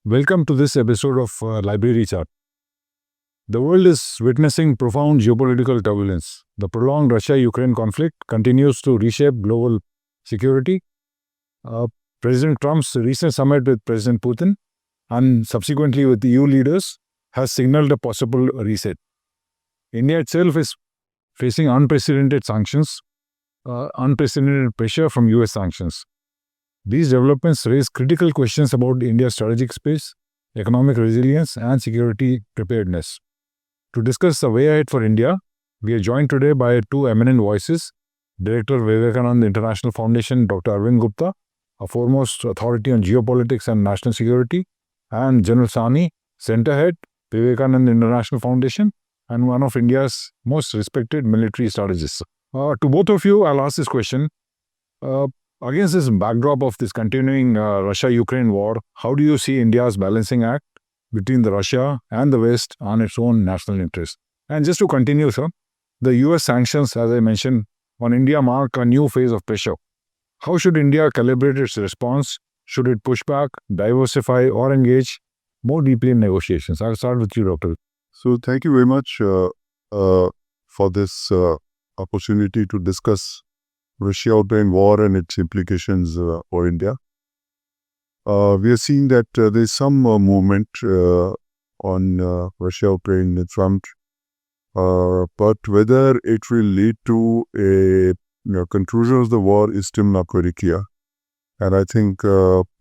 Welcome to this episode of Library Chat. The world is witnessing profound geopolitical turbulence. The prolonged Russia Ukraine conflict continues to reshape global security. Uh, President Trump's recent summit with President Putin and subsequently with EU leaders has signaled a possible reset. India itself is facing unprecedented sanctions, unprecedented pressure from US sanctions. These developments raise critical questions about India's strategic space, economic resilience, and security preparedness. To discuss the way ahead for India, we are joined today by two eminent voices: Director Vivekananda International Foundation, Dr. Arvind Gupta, a foremost authority on geopolitics and national security, and General Sawhney, Center Head, Vivekananda International Foundation, and one of India's most respected military strategists. To both of you, I'll ask this question. Against this backdrop of this continuing Russia-Ukraine war, how do you see India's balancing act between the Russia and the West on its own national interest? And just to continue, sir, the US sanctions, as I mentioned, on India mark a new phase of pressure. How should India calibrate its response? Should it push back, diversify, or engage more deeply in negotiations? I'll start with you, Doctor. So thank you very much for this opportunity to discuss Russia-Ukraine war and its implications for India. We are seeing that there is some movement on Russia-Ukraine front, but whether it will lead to a conclusion of the war is still not very clear. And I think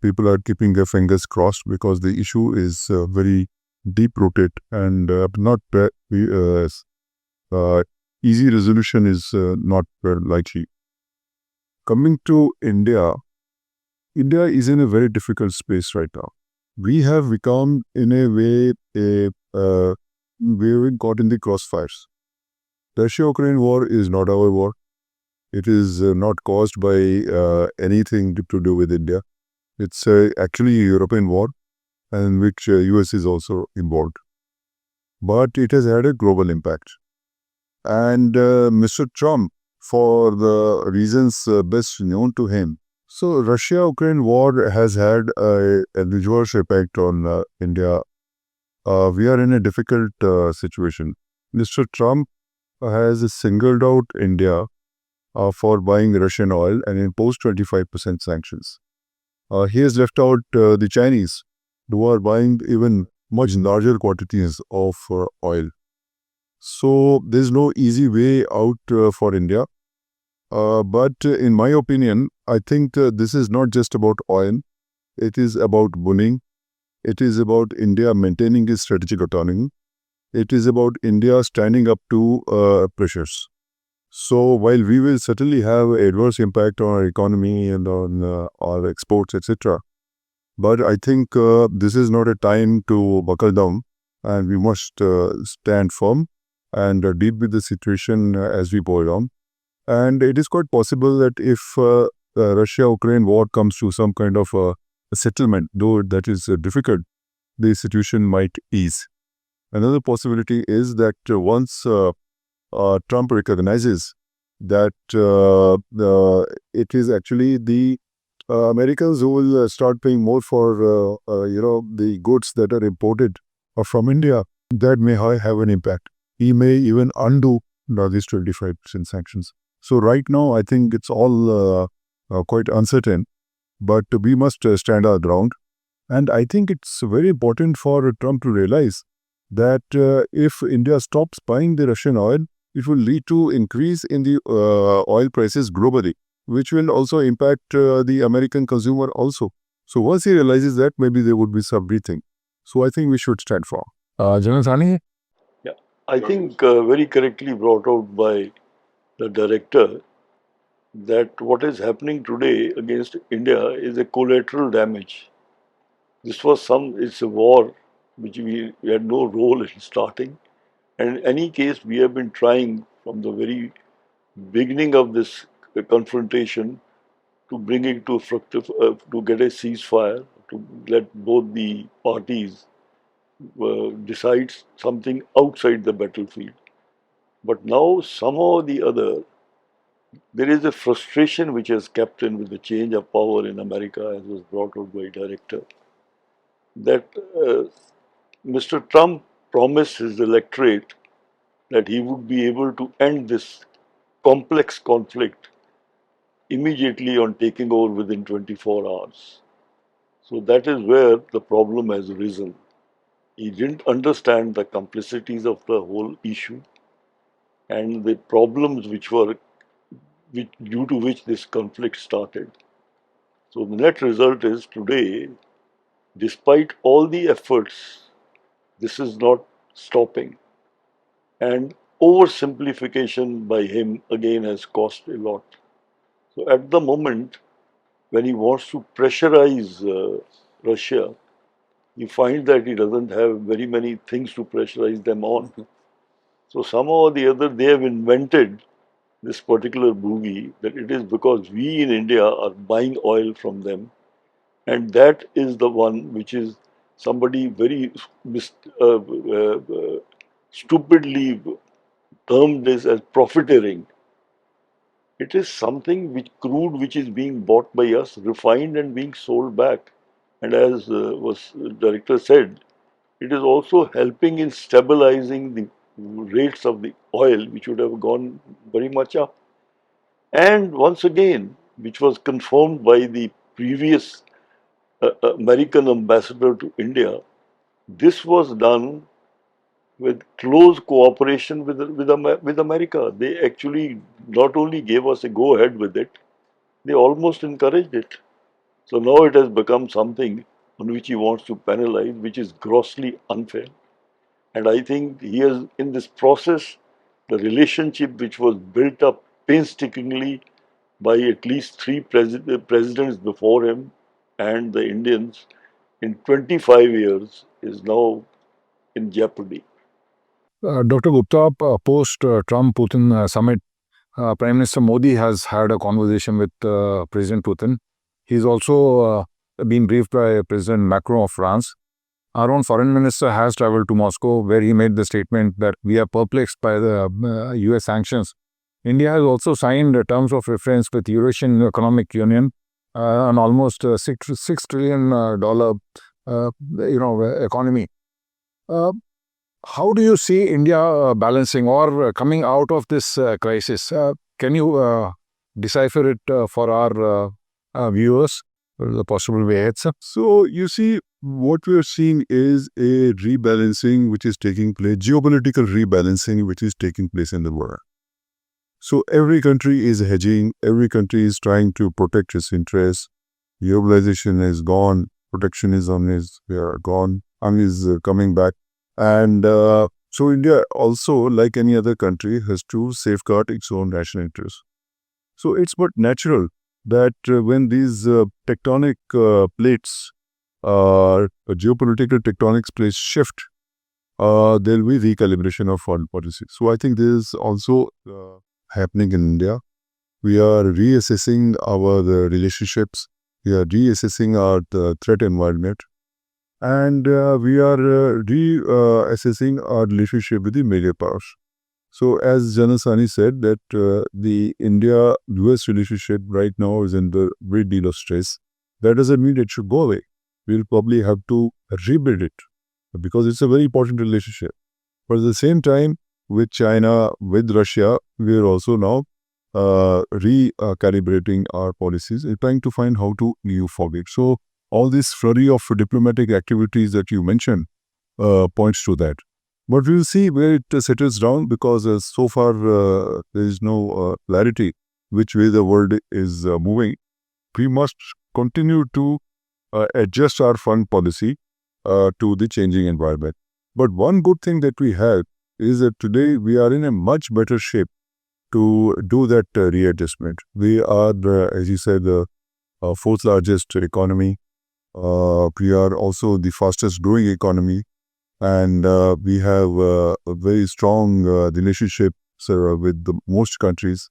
people are keeping their fingers crossed because the issue is very deep-rooted and not easy resolution is not likely. Coming to India, India is in a very difficult space right now. We have become, in a way, we've got in the crossfires. The Russia-Ukraine war is not our war. It is not caused by anything to do with India. It's actually a European war, in which US is also involved. But it has had a global impact. And Mr. Trump, for the reasons best known to him. So Russia-Ukraine war has had a adverse impact on India. We are in a difficult situation. Mr. Trump has singled out India for buying Russian oil and imposed 25% sanctions. He has left out the Chinese, who are buying even much larger quantities of oil. So there's no easy way out for India. But in my opinion, I think this is not just about oil. It is about bullying. It is about India maintaining its strategic autonomy. It is about India standing up to pressures. So while we will certainly have adverse impact on our economy and on our exports, etc., but I think this is not a time to buckle down, and we must stand firm and deal with the situation as we go along. And it is quite possible that if Russia-Ukraine war comes to some kind of a settlement, though that is difficult, the situation might ease. Another possibility is that once Trump recognizes that it is actually the Americans who will start paying more for the goods that are imported from India, that may have an impact. He may even undo these 25% sanctions. So right now, I think it's all quite uncertain, but we must stand our ground. And I think it's very important for Trump to realize that if India stops buying the Russian oil, it will lead to increase in the oil prices globally, which will also impact the American consumer also. So once he realizes that, maybe there would be some rethink. So I think we should stand firm. General Sawhney? Yeah, I think very correctly brought out by the director that what is happening today against India is a collateral damage. It's a war which we had no role in starting. And in any case, we have been trying from the very beginning of this confrontation to bring it to to get a ceasefire, to let both the parties decide something outside the battlefield. But now, somehow or the other, there is a frustration which has kept in with the change of power in America, as was brought out by director. that Mr. Trump promised his electorate that he would be able to end this complex conflict immediately on taking over within 24 hours. So that is where the problem has arisen. He didn't understand the complexities of the whole issue and the problems due to which this conflict started. So the net result is today, despite all the efforts, this is not stopping. And oversimplification by him again has cost a lot. So at the moment, when he wants to pressurize Russia, you find that he doesn't have very many things to pressurize them on. So somehow or the other, they have invented this particular boogie that it is because we in India are buying oil from them, and that is the one which is somebody very stupidly termed this as profiteering. It is something which crude which is being bought by us, refined and being sold back. And as was director said, it is also helping in stabilizing the rates of the oil, which would have gone very much up. And once again, which was confirmed by the previous American ambassador to India, this was done with close cooperation with America. They actually not only gave us a go ahead with it, they almost encouraged it. So now it has become something on which he wants to penalize, which is grossly unfair. And I think he has, in this process, the relationship which was built up painstakingly by at least three presidents before him and the Indians in 25 years is now in jeopardy. Dr. Gupta, post Trump-Putin summit, Prime Minister Modi has had a conversation with President Putin. He's also been briefed by President Macron of France. Our own foreign minister has traveled to Moscow, where he made the statement that we are perplexed by the US sanctions. India has also signed terms of reference with Eurasian Economic Union, an almost $6 trillion economy. How do you see India balancing or coming out of this crisis? Can you decipher it for our viewers, the possible way ahead, sir? So you see, what we are seeing is a rebalancing which is taking place, geopolitical rebalancing which is taking place in the world. So every country is hedging, every country is trying to protect its interests. Globalization is gone, protectionism is gone, and is coming back. And so India also, like any other country, has to safeguard its own national interests. So it's but natural that when these tectonic plates, geopolitical tectonic plates shift, there will be recalibration of foreign policy. So I think this is also happening in India. We are reassessing our relationships. We are reassessing our threat environment. And we are reassessing our relationship with the major powers. So as General Sawhney said, that the India-US relationship right now is in the great deal of stress. That doesn't mean it should go away. We'll probably have to rebuild it because it's a very important relationship. But at the same time, with China, with Russia, we are also now recalibrating our policies and trying to find how to move forward. So all this flurry of diplomatic activities that you mentioned points to that. But we'll see where it settles down because so far there is no clarity which way the world is moving. We must continue to adjust our foreign policy to the changing environment. But one good thing that we have is that today we are in a much better shape to do that readjustment. We are, as you said, the fourth largest economy. We are also the fastest growing economy, and we have a very strong relationship with most countries.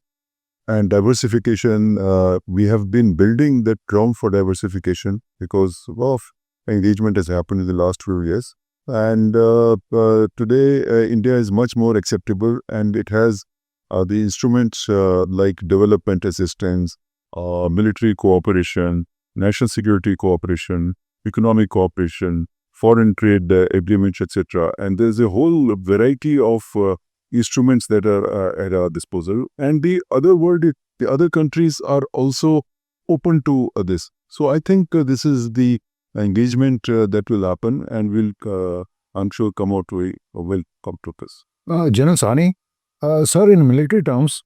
And diversification, we have been building that ground for diversification because of engagement has happened in the last few years. And today, India is much more acceptable, and it has the instruments like development assistance, military cooperation, national security cooperation, economic cooperation, foreign trade agreements, etc. And there's a whole variety of instruments that are at our disposal. And the other countries are also open to this. So I think this is the engagement that will happen and will, I'm sure, come out will come to us. General Sawhney, sir, in military terms,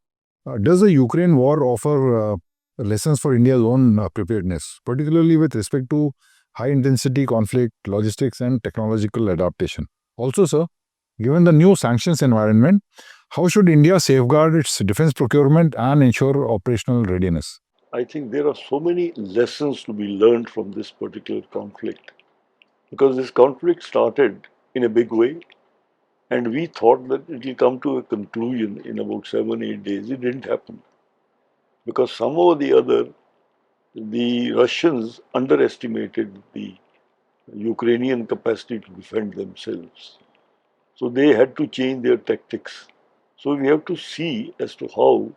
does the Ukraine war offer lessons for India's own preparedness, particularly with respect to high-intensity conflict, logistics, and technological adaptation? Also, sir, given the new sanctions environment, how should India safeguard its defense procurement and ensure operational readiness? I think there are so many lessons to be learned from this particular conflict because this conflict started in a big way and we thought that it will come to a conclusion in about 7, 8 days. It didn't happen because somehow or the other the Russians underestimated the Ukrainian capacity to defend themselves. So they had to change their tactics. So we have to see as to how,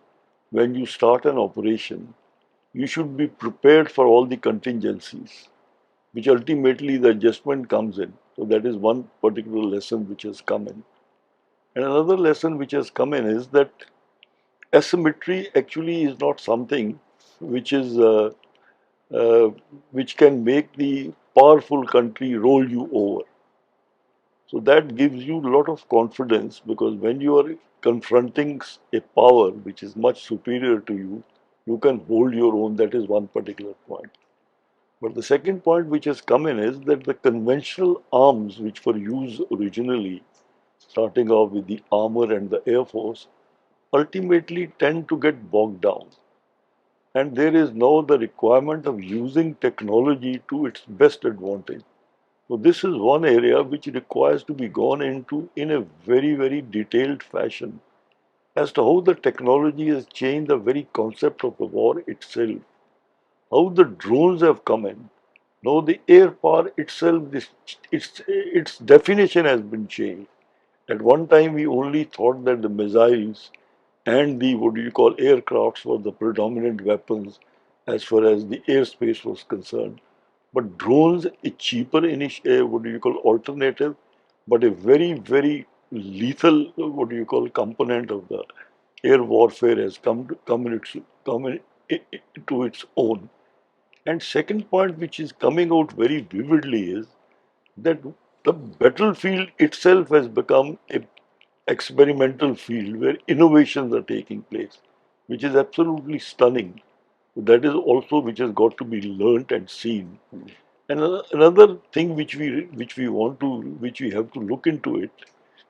when you start an operation, you should be prepared for all the contingencies, which ultimately the adjustment comes in. So that is one particular lesson which has come in. And another lesson which has come in is that asymmetry actually is not something which is uh, which can make the powerful country roll you over. So that gives you a lot of confidence because when you are confronting a power which is much superior to you, you can hold your own. That is one particular point. But the second point which has come in is that the conventional arms which were used originally, starting off with the armor and the air force, ultimately tend to get bogged down. And there is now the requirement of using technology to its best advantage. So this is one area which requires to be gone into in a very, very detailed fashion as to how the technology has changed the very concept of the war itself, how the drones have come in. Now the air power itself, its definition has been changed. At one time, we only thought that the missiles and the what do you call aircrafts were the predominant weapons as far as the airspace was concerned. But drones, a cheaper what do you call alternative, but a very, very lethal what do you call component of the air warfare has come in, to its own. And second point, which is coming out very vividly, is that the battlefield itself has become a experimental field where innovations are taking place, which is absolutely stunning. That is also which has got to be learnt and seen. And another thing which we have to look into it,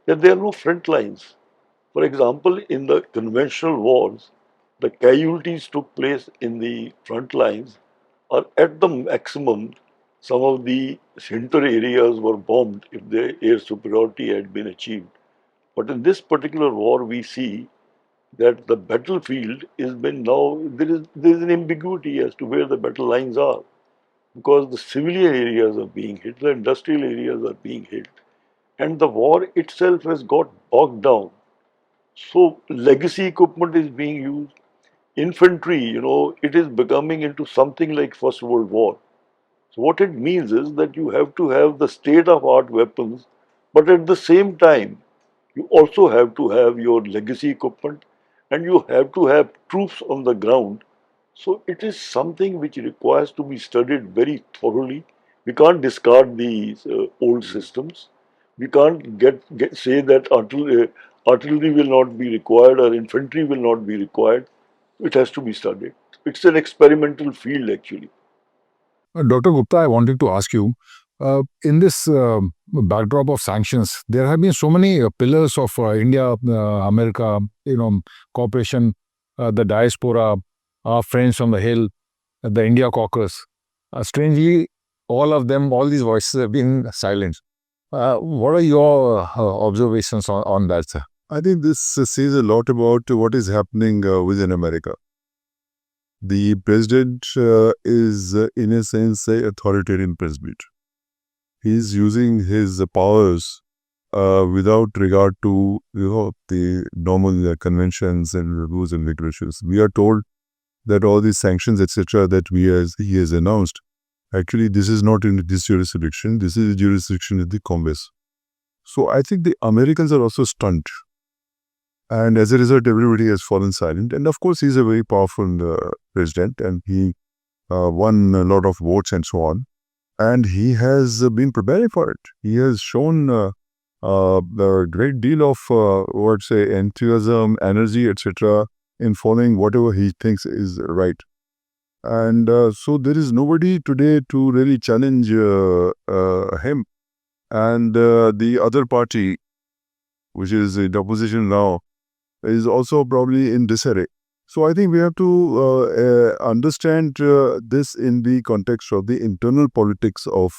that there are no front lines. For example, in the conventional wars, the casualties took place in the front lines, or at the maximum, some of the center areas were bombed if the air superiority had been achieved. But in this particular war, we see that the battlefield is been now there is an ambiguity as to where the battle lines are because the civilian areas are being hit, the industrial areas are being hit, and the war itself has got bogged down. So legacy equipment is being used. Infantry, it is becoming into something like First World War. So what it means is that you have to have the state-of-art weapons, but at the same time, you also have to have your legacy equipment and you have to have troops on the ground. So it is something which requires to be studied very thoroughly. We can't discard these old systems. We can't say that artillery will not be required or infantry will not be required. It has to be studied. It's an experimental field actually. Dr. Gupta, I wanted to ask you, in this backdrop of sanctions, there have been so many pillars of India, America, cooperation, the diaspora, our friends from the Hill, the India caucus. Strangely, all these voices have been silenced. What are your observations on that, sir? I think this says a lot about what is happening within America. The president is, in a sense, an authoritarian president. He is using his powers without regard to the normal conventions and rules and regulations. We are told that all these sanctions, etc., that he has announced Actually, this is not in this jurisdiction. This is a jurisdiction in the Congress. So I think the Americans are also stunned. And as a result, everybody has fallen silent. And of course, he's a very powerful president, and he won a lot of votes and so on. And he has been preparing for it. He has shown a great deal of, enthusiasm, energy, etc., in following whatever he thinks is right. And so there is nobody today to really challenge him. And the other party, which is in opposition now, is also probably in disarray. So I think we have to understand this in the context of the internal politics of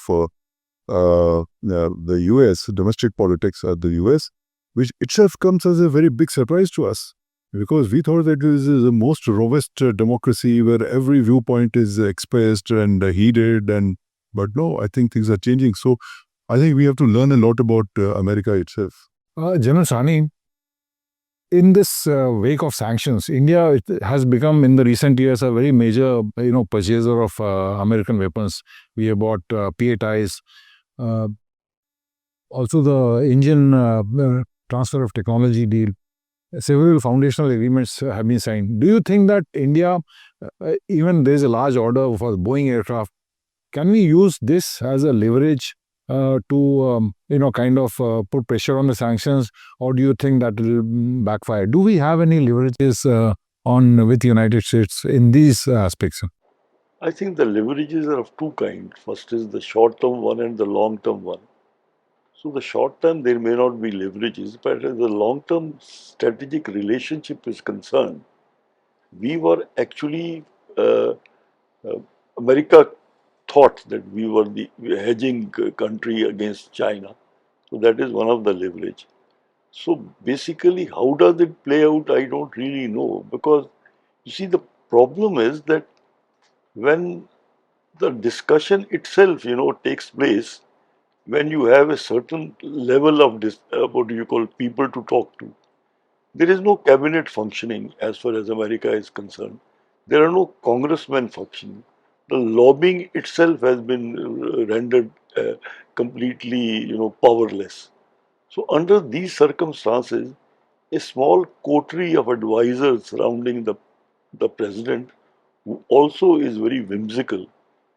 the US, domestic politics of the US, which itself comes as a very big surprise to us, because we thought that this is the most robust democracy where every viewpoint is expressed and heeded, but no, I think things are changing. So I think we have to learn a lot about America itself. General Sawhney, in this wake of sanctions, India has become in the recent years a very major, purchaser of American weapons. We have bought PATIs. Also, the Indian transfer of technology deal. Several foundational agreements have been signed. Do you think that India, even there is a large order for Boeing aircraft, can we use this as a leverage to put pressure on the sanctions, or do you think that will backfire? Do we have any leverages with the United States in these aspects? I think the leverages are of two kinds. First is the short-term one and the long-term one. So the short term, there may not be leverages, but as the long-term strategic relationship is concerned, we were actually, uh, uh, America thought that we were the hedging country against China. So that is one of the leverage. So basically, how does it play out? I don't really know, because you see, the problem is that when the discussion itself, takes place, when you have a certain level of what do you call people to talk to, there is no cabinet functioning as far as America is concerned. There are no congressmen functioning. The lobbying itself has been rendered completely, powerless. So under these circumstances, a small coterie of advisors surrounding the president, who also is very whimsical,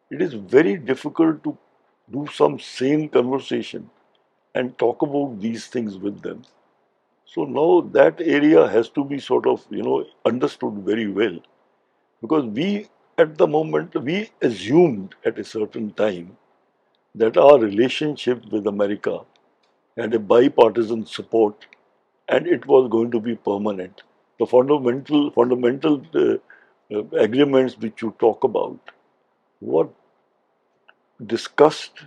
it is very difficult to do some sane conversation and talk about these things with them. So now that area has to be sort of, understood very well, because we, at the moment, we assumed at a certain time that our relationship with America had a bipartisan support and it was going to be permanent. The fundamental agreements which you talk about were discussed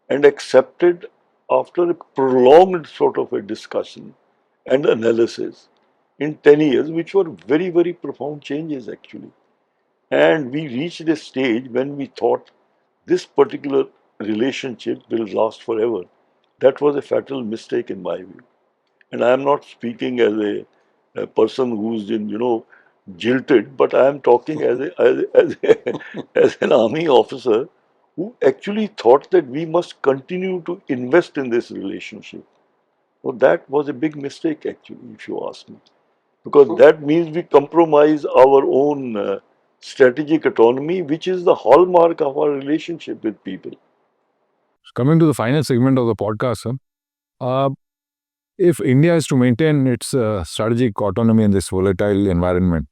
and accepted after a prolonged sort of a discussion and analysis in 10 years, which were very, very profound changes actually. And we reached a stage when we thought this particular relationship will last forever. That was a fatal mistake in my view. And I am not speaking as a person who's in, jilted, but I am talking as an army officer who actually thought that we must continue to invest in this relationship. Well, that was a big mistake, actually, if you ask me, because that means we compromise our own strategic autonomy, which is the hallmark of our relationship with people. Coming to the final segment of the podcast, sir, uh, if India is to maintain its strategic autonomy in this volatile environment,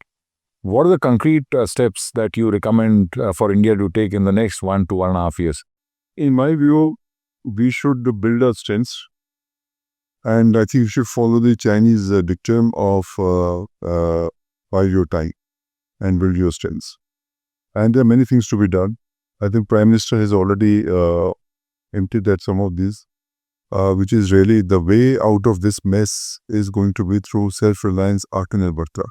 what are the concrete steps that you recommend for India to take in the next 1 to 1.5 years? In my view, we should build our strengths. And I think you should follow the Chinese dictum of buy your time and build your strengths. And there are many things to be done. I think Prime Minister has already emptied at some of these, which is really the way out of this mess is going to be through self-reliance, Atmanirbharta.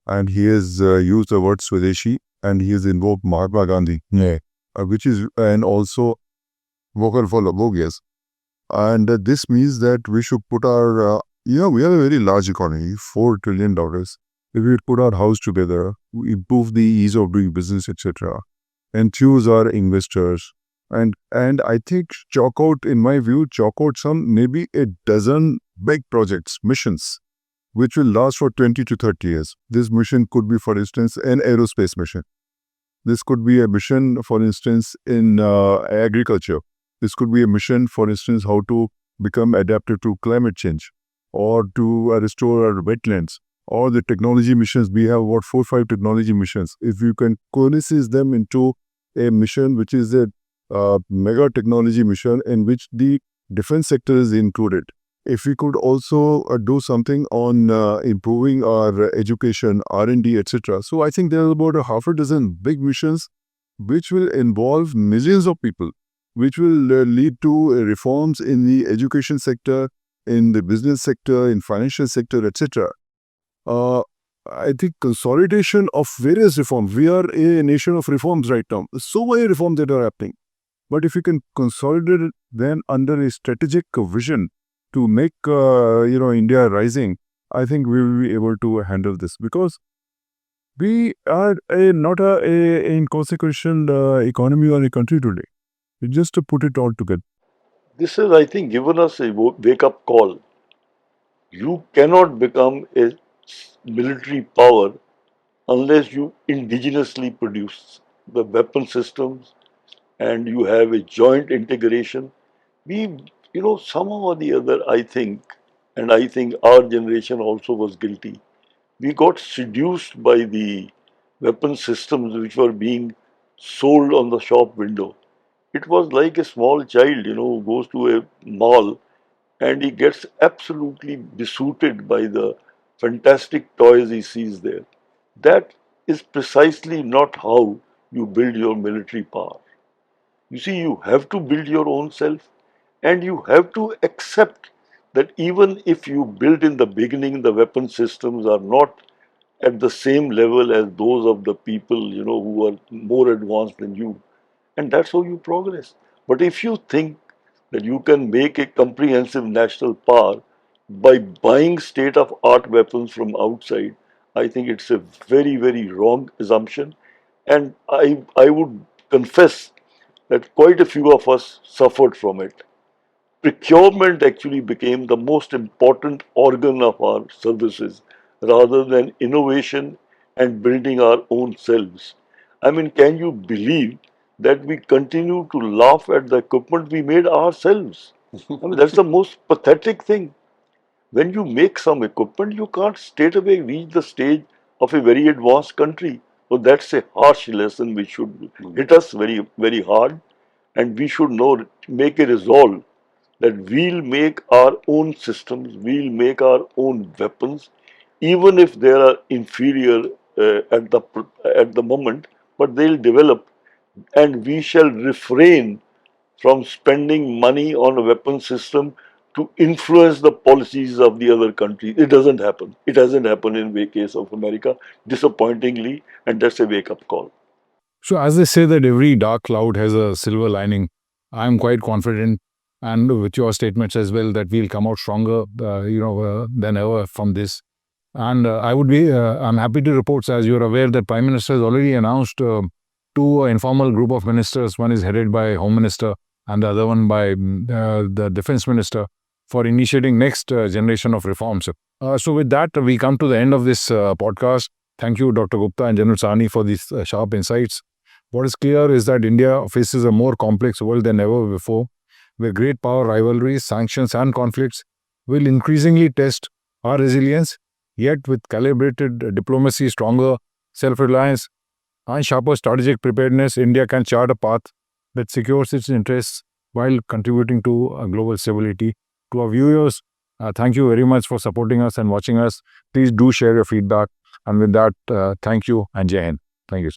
And he has used the word Swadeshi, and he has invoked Mahatma Gandhi, which is, and also vocal for bogias. And this means that we should put our, we have a very large economy, $4 trillion. If we put our house together, we improve the ease of doing business, etc., enthuse our investors, and I think chalk out some maybe a dozen big projects, missions, which will last for 20 to 30 years. This mission could be, for instance, an aerospace mission. This could be a mission, for instance, in agriculture. This could be a mission, for instance, how to become adaptive to climate change, or to restore our wetlands, or the technology missions. We have about 4 or 5 technology missions. If you can coalesce them into a mission which is a mega technology mission in which the defense sector is included. If we could also do something on improving our education, R&D, etc. So I think there are about a half a dozen big missions which will involve millions of people, which will lead to reforms in the education sector, in the business sector, in financial sector, etc. I think consolidation of various reforms. We are a nation of reforms right now. So many reforms that are happening. But if you can consolidate them under a strategic vision to make India rising, I think we will be able to handle this, because we are not a inconsequential economy or a country today. Just to put it all together. This has, I think, given us a wake-up call. You cannot become a military power unless you indigenously produce the weapon systems and you have a joint integration. We, somehow or the other, I think, and I think our generation also was guilty. We got seduced by the weapon systems which were being sold on the shop window. It was like a small child, who goes to a mall and he gets absolutely besooted by the fantastic toys he sees there. That is precisely not how you build your military power. You see, you have to build your own self, and you have to accept that even if you build in the beginning, the weapon systems are not at the same level as those of the people, who are more advanced than you. And that's how you progress. But if you think that you can make a comprehensive national power by buying state of art weapons from outside, I think it's a very, very wrong assumption. And I would confess that quite a few of us suffered from it. Procurement actually became the most important organ of our services rather than innovation and building our own selves. I mean, can you believe that we continue to laugh at the equipment we made ourselves? I mean, that's the most pathetic thing. When you make some equipment, you can't straight away reach the stage of a very advanced country. So that's a harsh lesson which should hit us very, very hard. And we should make a resolve that we'll make our own systems, we'll make our own weapons, even if they are inferior at the moment, but they'll develop, and we shall refrain from spending money on a weapon system to influence the policies of the other countries. It doesn't happen. It hasn't happened in the case of America, disappointingly, and that's a wake-up call. So, as they say that every dark cloud has a silver lining, I'm quite confident, and with your statements as well, that we'll come out stronger, than ever from this. And I'm happy to report, as you're aware, that Prime Minister has already announced two informal group of ministers. One is headed by Home Minister, and the other one by the Defense Minister, for initiating next generation of reforms. So, with that, we come to the end of this podcast. Thank you, Dr. Gupta and General Sawhney, for these sharp insights. What is clear is that India faces a more complex world than ever before, where great power rivalries, sanctions, and conflicts will increasingly test our resilience. Yet, with calibrated diplomacy, stronger self-reliance, and sharper strategic preparedness, India can chart a path that secures its interests while contributing to global stability. To our viewers, thank you very much for supporting us and watching us. Please do share your feedback. And with that, thank you and Jai Hind. Thank you.